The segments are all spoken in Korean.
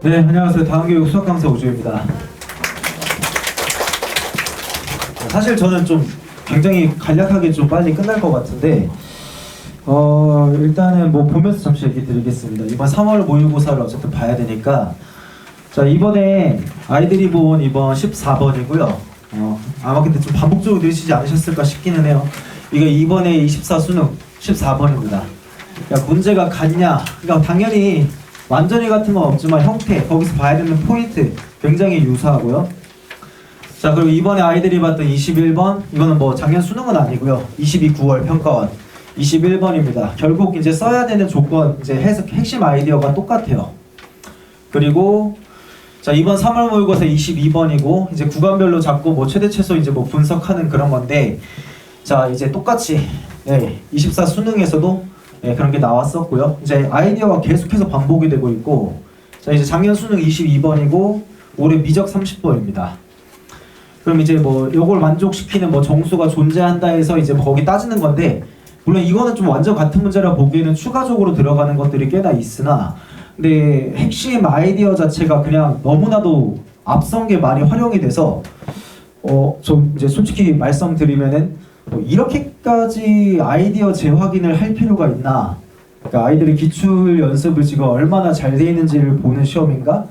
네, 안녕하세요. 다음교육 수학강사 우주입니다. 사실 저는 좀 굉장히 간략하게 좀 빨리 끝날 것 같은데 일단은 뭐 보면서 잠시 얘기 드리겠습니다. 이번 3월 모의고사를 어쨌든 봐야 되니까 자, 이번에 아이들이 본 이번 14번이고요. 아마 근데 좀 반복적으로 들으시지 않으셨을까 싶기는 해요. 이거 이번에 24 수능 14번입니다. 그러니까 문제가 같냐? 그러니까 당연히 완전히 같은 건 없지만 형태, 거기서 봐야 되는 포인트 굉장히 유사하고요. 자, 그리고 이번에 아이들이 봤던 21번, 이거는 뭐 작년 수능은 아니고요. 22 9월 평가원 21번입니다. 결국 이제 써야 되는 조건, 이제 핵심 아이디어가 똑같아요. 그리고 자, 이번 3월 모의고사 22번이고 이제 구간별로 잡고 뭐 최대 최소 이제 뭐 분석하는 그런 건데, 자, 이제 똑같이 24 수능에서도 그런 게 나왔었고요. 이제 아이디어가 계속해서 반복이 되고 있고, 자, 이제 작년 수능 22번이고 올해 미적 30번입니다. 그럼 이제 뭐 요걸 만족시키는 뭐 정수가 존재한다 해서 이제 뭐 거기 따지는 건데, 물론 이거는 좀 완전 같은 문제라 보기에는 추가적으로 들어가는 것들이 꽤나 있으나, 근데 핵심 아이디어 자체가 그냥 너무나도 앞선 게 많이 활용이 돼서 좀 이제 솔직히 말씀드리면은 뭐 이렇게까지 아이디어 재확인을 할 필요가 있나? 그러니까 아이들이 기출 연습을 지금 얼마나 잘 돼 있는지를 보는 시험인가?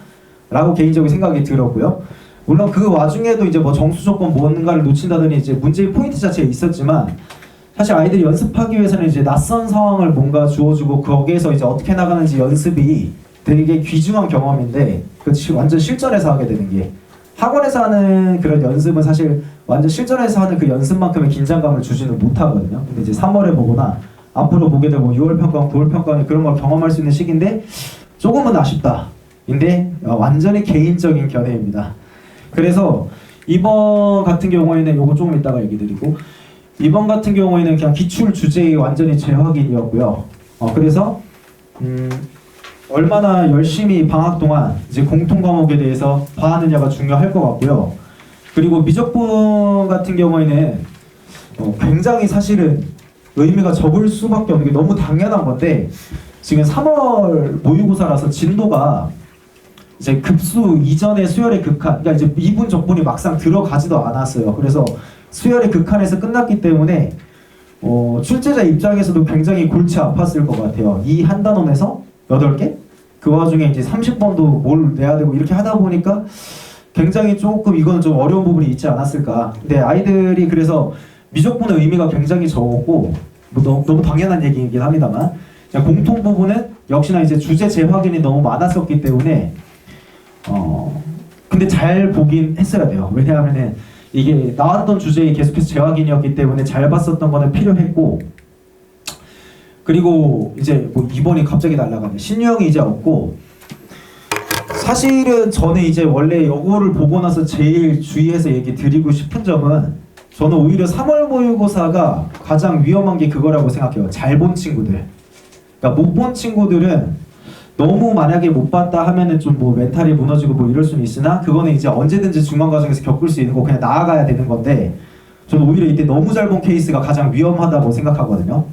라고 개인적인 생각이 들었고요. 물론 그 와중에도 이제 뭐 정수 조건 뭔가를 놓친다더니 이제 문제의 포인트 자체에 있었지만, 사실 아이들이 연습하기 위해서는 이제 낯선 상황을 뭔가 주어주고 거기에서 이제 어떻게 나가는지 연습이 되게 귀중한 경험인데, 그렇지 완전 실전에서 하게 되는 게, 학원에서 하는 그런 연습은 사실 완전 실전에서 하는 그 연습만큼의 긴장감을 주지는 못하거든요. 근데 이제 3월에 보거나 앞으로 보게 되고 6월 평가원, 9월 평가원에 그런 걸 경험할 수 있는 시기인데 조금은 아쉽다. 근데 완전히 개인적인 견해입니다. 그래서 이번 같은 경우에는 요거 조금 이따가 얘기 드리고, 이번 같은 경우에는 그냥 기출 주제의 완전히 재확인이었고요. 그래서 얼마나 열심히 방학 동안 이제 공통 과목에 대해서 봐하느냐가 중요할 것 같고요. 그리고 미적분 같은 경우에는 굉장히 사실은 의미가 적을 수밖에 없는 게 너무 당연한 건데, 지금 3월 모의고사라서 진도가 이제 급수 이전의 수열의 극한, 그러니까 이제 미분 적분이 막상 들어가지도 않았어요. 그래서 수열의 극한에서 끝났기 때문에 출제자 입장에서도 굉장히 골치 아팠을 것 같아요. 이 한 단원에서 8개? 그 와중에 이제 30번도 뭘 내야 되고 이렇게 하다 보니까 굉장히 조금 이거는 좀 어려운 부분이 있지 않았을까. 근데 아이들이 그래서 미적분의 의미가 굉장히 적었고, 뭐 너무 당연한 얘기이긴 합니다만, 공통 부분은 역시나 이제 주제 재확인이 너무 많았었기 때문에 근데 잘 보긴 했어야 돼요. 왜냐하면은 이게 나왔던 주제에 계속해서 재확인이었기 때문에 잘 봤었던 거는 필요했고, 그리고 이제 뭐 2번이 갑자기 날아가네. 신유형이 이제 없고, 사실은 저는 이제 원래 요거를 보고 나서 제일 주의해서 얘기 드리고 싶은 점은, 저는 오히려 3월 모의고사가 가장 위험한 게 그거라고 생각해요. 잘 본 친구들. 그러니까 못 본 친구들은 너무 만약에 못 봤다 하면은 좀 뭐 멘탈이 무너지고 뭐 이럴 수는 있으나, 그거는 이제 언제든지 중간 과정에서 겪을 수 있는 거, 그냥 나아가야 되는 건데, 저는 오히려 이때 너무 잘 본 케이스가 가장 위험하다고 생각하거든요.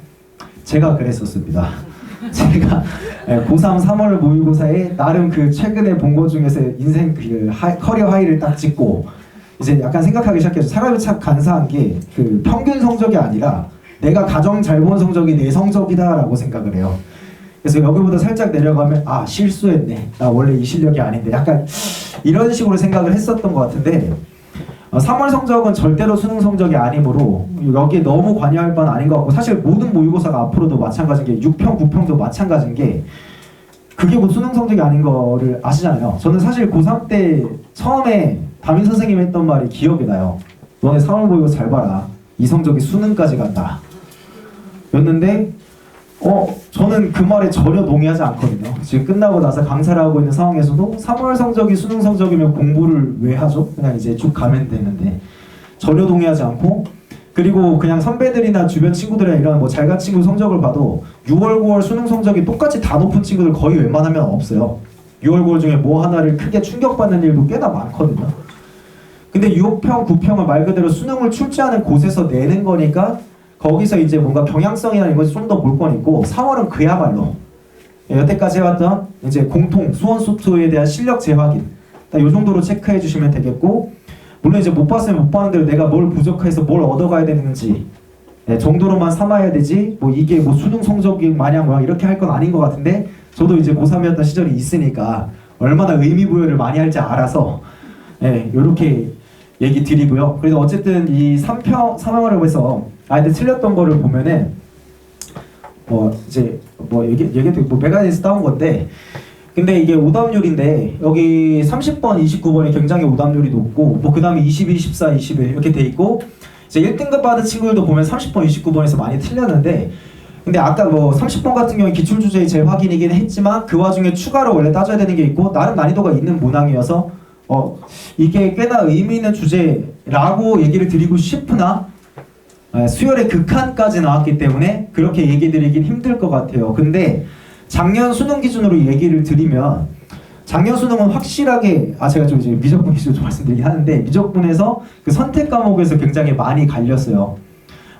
제가 그랬었습니다. 제가 고3 3월 모의고사에 나름 그 최근에 본 거 중에서 인생 그 커리어 하이를 딱 찍고 이제 약간 생각하기 시작했죠. 사람이 참 간사한 게 그 평균 성적이 아니라 내가 가장 잘 본 성적이 내 성적이다라고 생각을 해요. 그래서 여기보다 살짝 내려가면 아, 실수했네, 나 원래 이 실력이 아닌데, 약간 이런 식으로 생각을 했었던 것 같은데, 3월 성적은 절대로 수능 성적이 아니므로 여기에 너무 관여할 바는 아닌 것 같고, 사실 모든 모의고사가 앞으로도 마찬가지인 게 6평, 9평도 마찬가지인 게, 그게 뭐 수능 성적이 아닌 거를 아시잖아요. 저는 사실 고3 때 처음에 담임 선생님이 했던 말이 기억이 나요. 너네 3월 모의고사 잘 봐라, 이 성적이 수능까지 간다 였는데, 저는 그 말에 전혀 동의하지 않거든요. 지금 끝나고 나서 강사를 하고 있는 상황에서도 3월 성적이 수능 성적이면 공부를 왜 하죠? 그냥 이제 쭉 가면 되는데, 전혀 동의하지 않고, 그리고 그냥 선배들이나 주변 친구들이나 이런 뭐 잘간 친구 성적을 봐도 6월, 9월 수능 성적이 똑같이 다 높은 친구들 거의 웬만하면 없어요. 6월, 9월 중에 뭐 하나를 크게 충격받는 일도 꽤나 많거든요. 근데 6평, 9평은 말 그대로 수능을 출제하는 곳에서 내는 거니까 거기서 이제 뭔가 경향성이나 이런 것이 좀 더 볼 건 있고, 4월은 그야말로 여태까지 해왔던 이제 공통 수원 소토에 대한 실력 재확인 이 정도로 체크해 주시면 되겠고, 물론 이제 못 봤으면 못 봤는 대로 내가 뭘 부족해서 뭘 얻어가야 되는지 정도로만 삼아야 되지, 뭐 이게 뭐 수능 성적이 마냥 뭐 이렇게 할 건 아닌 것 같은데, 저도 이제 고3이었던 시절이 있으니까 얼마나 의미 부여를 많이 할지 알아서 이렇게 얘기 드리고요. 그래서 어쨌든 이 3평을 해서 아이들 틀렸던 거를 보면은 이제 얘기도 뭐 메가니에서 따온 건데, 근데 이게 오답률인데 여기 30번, 29번이 굉장히 오답률이 높고, 뭐 그 다음에 22, 14, 21 이렇게 돼 있고, 이제 1등급 받은 친구들도 보면 30번, 29번에서 많이 틀렸는데, 근데 아까 뭐 30번 같은 경우에 기출주제의 재확인이긴 했지만 그 와중에 추가로 원래 따져야 되는 게 있고 나름 난이도가 있는 문항이어서 이게 꽤나 의미 있는 주제라고 얘기를 드리고 싶으나 수열의 극한까지 나왔기 때문에 그렇게 얘기 드리긴 힘들 것 같아요. 근데 작년 수능 기준으로 얘기를 드리면, 작년 수능은 확실하게 제가 좀 이제 미적분 기준으로 좀 말씀드리긴 하는데, 미적분에서 그 선택 과목에서 굉장히 많이 갈렸어요.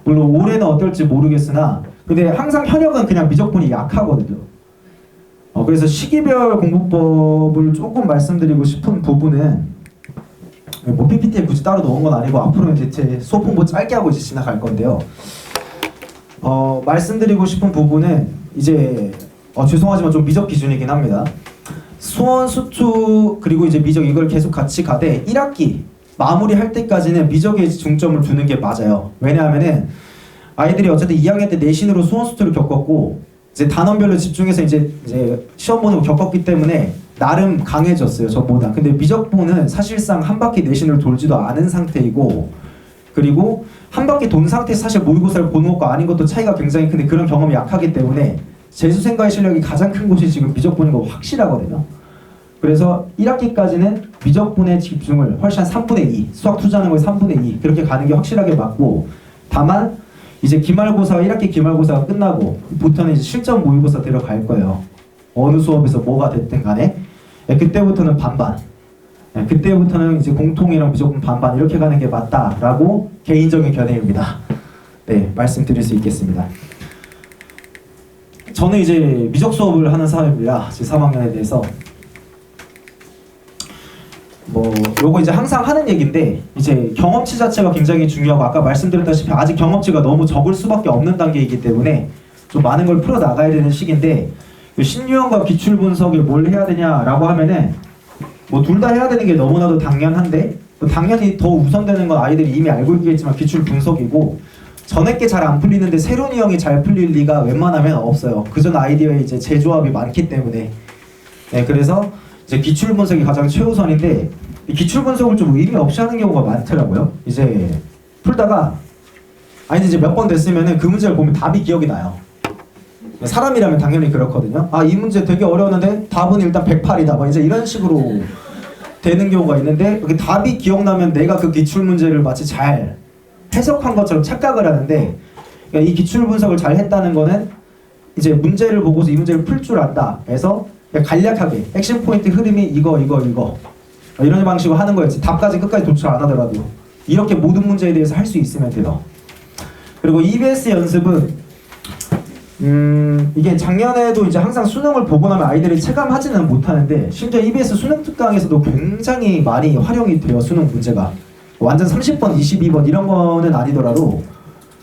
물론 올해는 어떨지 모르겠으나 근데 항상 현역은 그냥 미적분이 약하거든요. 그래서 시기별 공부법을 조금 말씀드리고 싶은 부분은, 뭐 PPT에 굳이 따로 넣은 건 아니고 앞으로는 대체 수업 홍보 짧게 하고 이제 지나갈 건데요. 말씀드리고 싶은 부분은 이제 죄송하지만 좀 미적 기준이긴 합니다. 수원, 수투 그리고 이제 미적 이걸 계속 같이 가되 1학기 마무리할 때까지는 미적에 중점을 두는 게 맞아요. 왜냐하면은 아이들이 어쨌든 2학년 때 내신으로 수원, 수투를 겪었고 이제 단원별로 집중해서 이제 시험 보는 거 겪었기 때문에 나름 강해졌어요, 저보다. 근데 미적분은 사실상 한 바퀴 내신을 돌지도 않은 상태이고, 그리고 한 바퀴 돈 상태에서 사실 모의고사를 보는 것과 아닌 것도 차이가 굉장히 큰데 그런 경험이 약하기 때문에 재수생과의 실력이 가장 큰 곳이 지금 미적분인 거 확실하거든요. 그래서 1학기까지는 미적분의 집중을 훨씬 한 3분의 2, 수학 투자하는 거에 3분의 2 그렇게 가는 게 확실하게 맞고, 다만 이제 기말고사, 1학기 기말고사가 끝나고 부터는 이제 실전 모의고사 들어갈 거예요. 어느 수업에서 뭐가 됐든 간에 그때부터는 반반, 그때부터는 이제 공통이랑 미적분 반반 이렇게 가는 게 맞다라고 개인적인 견해입니다. 네, 말씀드릴 수 있겠습니다. 저는 이제 미적 수업을 하는 사람입니다. 제 3학년에 대해서 요거 이제 항상 하는 얘기인데, 이제 경험치 자체가 굉장히 중요하고 아까 말씀드렸다시피 아직 경험치가 너무 적을 수밖에 없는 단계이기 때문에 좀 많은 걸 풀어 나가야 되는 시기인데, 신유형과 기출 분석을 뭘 해야 되냐라고 하면은 뭐 둘 다 해야 되는 게 너무나도 당연한데, 당연히 더 우선되는 건 아이들이 이미 알고 있겠지만 기출 분석이고, 전에 게 잘 안 풀리는데 새로운 유형이 잘 풀릴 리가 웬만하면 없어요. 그전 아이디어에 이제 재조합이 많기 때문에. 그래서 이제 기출 분석이 가장 최우선인데, 이 기출 분석을 좀 의미 없이 하는 경우가 많더라고요. 이제 풀다가 이제 몇 번 됐으면은 그 문제를 보면 답이 기억이 나요. 사람이라면 당연히 그렇거든요. 이 문제 되게 어려웠는데 답은 일단 108이다. 뭐 이제 이런 식으로 되는 경우가 있는데, 여기 답이 기억나면 내가 그 기출 문제를 마치 잘 해석한 것처럼 착각을 하는데, 그러니까 이 기출 분석을 잘 했다는 거는 이제 문제를 보고서 이 문제를 풀 줄 안다 해서 간략하게 핵심 포인트 흐름이 이거 이런 방식으로 하는 거였지, 답까지 끝까지 도출 안 하더라도 이렇게 모든 문제에 대해서 할 수 있으면 돼요. 그리고 EBS 연습은 이게 작년에도 이제 항상 수능을 보고 나면 아이들이 체감하지는 못하는데, 심지어 EBS 수능 특강에서도 굉장히 많이 활용이 돼요. 수능 문제가 완전 30번, 22번 이런 거는 아니더라도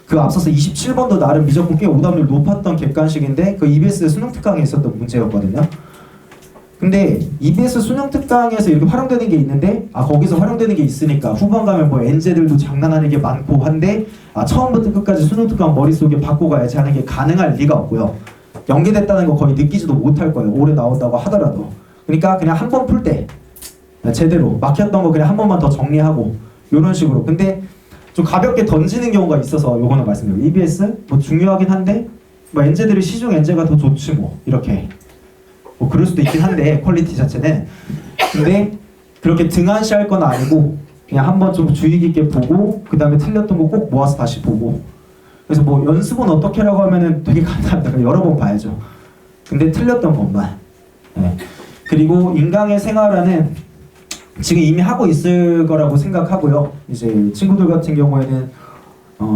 그 앞서서 27번도 나름 미적분 꽤 오답률 높았던 객관식인데 그 EBS 수능 특강에 있었던 문제였거든요. 근데 EBS 수능 특강에서 이렇게 활용되는 게 있는데, 거기서 활용되는 게 있으니까 후반 가면 뭐 엔제들도 장난하는 게 많고 한데, 처음부터 끝까지 수능 특강 머릿속에 받고 가야지 하는 게 가능할 리가 없고요. 연계됐다는 거 거의 느끼지도 못할 거예요. 올해 나온다고 하더라도. 그러니까 그냥 한 번 풀 때 제대로 막혔던 거 그냥 한 번만 더 정리하고 이런 식으로. 근데 좀 가볍게 던지는 경우가 있어서 요거는 말씀드려요. EBS 뭐 중요하긴 한데 뭐 엔제들이 시중 엔제가 더 좋지 뭐 이렇게 뭐 그럴 수도 있긴 한데 퀄리티 자체는. 근데 그렇게 등한시할 건 아니고 그냥 한번 좀 주의 깊게 보고 그 다음에 틀렸던 거 꼭 모아서 다시 보고. 그래서 뭐 연습은 어떻게 하라고 하면은 되게 간단합니다. 여러 번 봐야죠. 근데 틀렸던 것만. 그리고 인강의 생활화는 지금 이미 하고 있을 거라고 생각하고요. 이제 친구들 같은 경우에는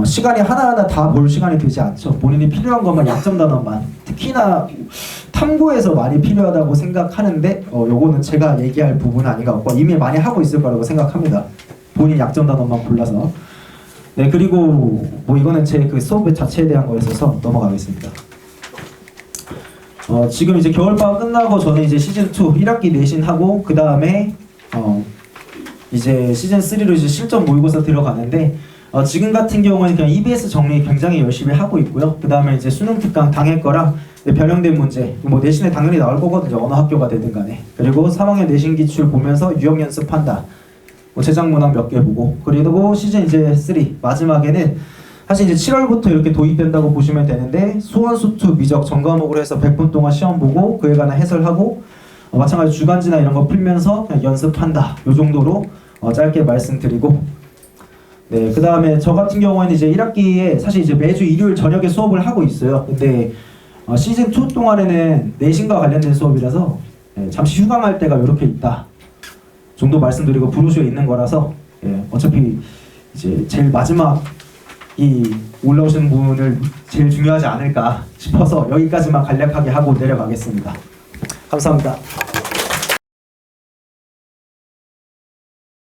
시간이 하나하나 다 볼 시간이 되지 않죠. 본인이 필요한 것만 약점 단원만, 특히나 탐구에서 많이 필요하다고 생각하는데 요거는 제가 얘기할 부분은 아닌가 같고 이미 많이 하고 있을 거라고 생각합니다. 본인 약점 단원만 골라서. 네, 그리고 뭐 이거는 제 그 수업 자체에 대한 거였어서 넘어가겠습니다. 지금 이제 겨울방학 끝나고 저는 이제 시즌2 1학기 내신하고 그 다음에 이제 시즌3로 이제 실전 모의고사 들어가는데 지금 같은 경우는 그냥 EBS 정리 굉장히 열심히 하고 있고요. 그 다음에 이제 수능 특강 당일 거랑 변형된 문제, 뭐 내신에 당연히 나올 거거든요. 어느 학교가 되든 간에. 그리고 3학년 내신 기출 보면서 유형 연습한다. 뭐 제작 문항 몇 개 보고. 그리고 시즌 이제 3 마지막에는 사실 이제 7월부터 이렇게 도입된다고 보시면 되는데 수원, 수투, 미적 전과목으로 해서 100분 동안 시험 보고 그에 관한 해설하고 마찬가지 주간지나 이런 거 풀면서 그냥 연습한다. 요 정도로 짧게 말씀드리고. 네, 그 다음에 저 같은 경우에는 이제 1학기에 사실 이제 매주 일요일 저녁에 수업을 하고 있어요. 근데 시즌 2 동안에는 내신과 관련된 수업이라서 잠시 휴강할 때가 이렇게 있다 정도 말씀드리고 브로슈에 있는 거라서 어차피 이제 제일 마지막이 올라오시는 분을 제일 중요하지 않을까 싶어서 여기까지만 간략하게 하고 내려가겠습니다. 감사합니다.